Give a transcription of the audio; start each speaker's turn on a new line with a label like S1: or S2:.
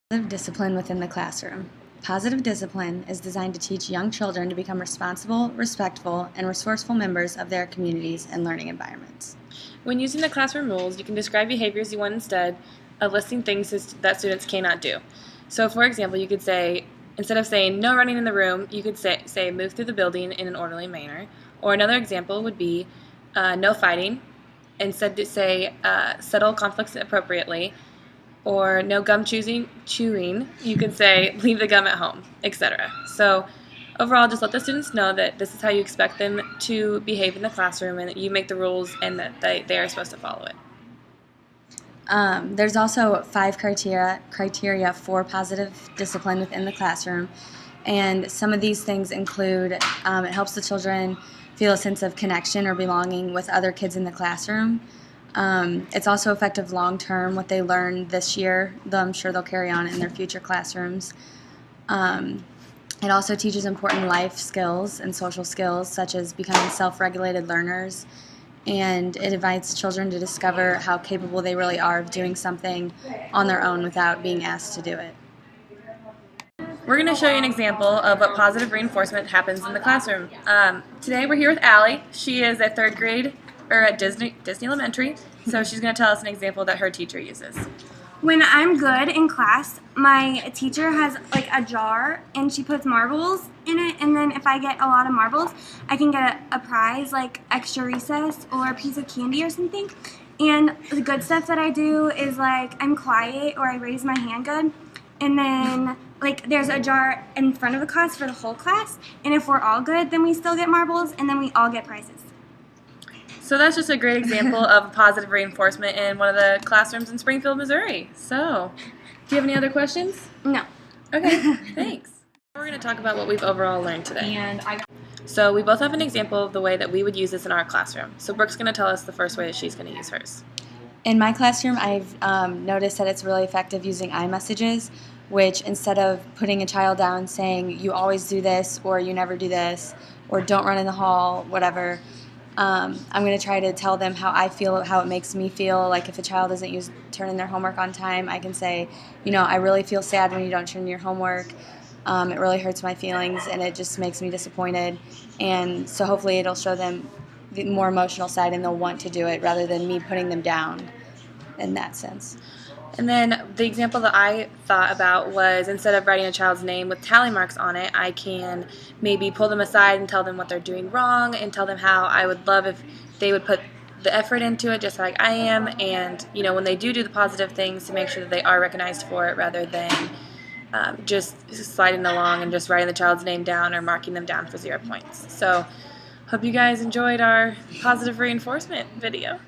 S1: Positive discipline within the classroom. Positive discipline is designed to teach young children to become responsible, respectful, and resourceful members of their communities and learning environments.
S2: When using the classroom rules, you can describe behaviors you want instead of listing things that students cannot do. So, for example, you could say, instead of saying no running in the room, you could say move through the building in an orderly manner. Or another example would be no fighting. Instead, to say settle conflicts appropriately. Or no gum chewing, you could say leave the gum at home, etc. So overall, just let the students know that this is how you expect them to behave in the classroom and that you make the rules and that they are supposed to follow it.
S1: There's also 5 criteria for positive discipline within the classroom, and some of these things include it helps the children feel a sense of connection or belonging with other kids in the classroom. It's also effective long-term. What they learn this year, I'm sure they'll carry on in their future classrooms. It also teaches important life skills and social skills, such as becoming self-regulated learners, and it invites children to discover how capable they really are of doing something on their own without being asked to do it.
S2: We're going to show you an example of what positive reinforcement happens in the classroom. Today we're here with Allie. She is a 3rd grade at Disney Elementary, so she's going to tell us an example that her teacher uses.
S3: When I'm good in class, my teacher has like a jar and she puts marbles in it, and then if I get a lot of marbles, I can get a prize like extra recess or a piece of candy or something. And the good stuff that I do is like I'm quiet or I raise my hand good, and then like there's a jar in front of the class for the whole class, and if we're all good, then we still get marbles and then we all get prizes.
S2: So that's just a great example of positive reinforcement in one of the classrooms in Springfield, Missouri. So, do you have any other questions?
S3: No.
S2: Okay, thanks. We're going to talk about what we've overall learned today. So we both have an example of the way that we would use this in our classroom. So Brooke's going to tell us the first way that she's going to use hers.
S1: In my classroom, I've noticed that it's really effective using iMessages, which instead of putting a child down saying, you always do this, or you never do this, or don't run in the hall, whatever, I'm going to try to tell them how I feel, how it makes me feel. Like if a child doesn't turn in their homework on time, I can say, I really feel sad when you don't turn in your homework. It really hurts my feelings, and it just makes me disappointed. And so hopefully it'll show them the more emotional side, and they'll want to do it rather than me putting them down in that sense.
S2: And then the example that I thought about was instead of writing a child's name with tally marks on it, I can maybe pull them aside and tell them what they're doing wrong and tell them how I would love if they would put the effort into it just like I am, and when they do the positive things, to make sure that they are recognized for it rather than just sliding along and just writing the child's name down or marking them down for 0 points. So hope you guys enjoyed our positive reinforcement video.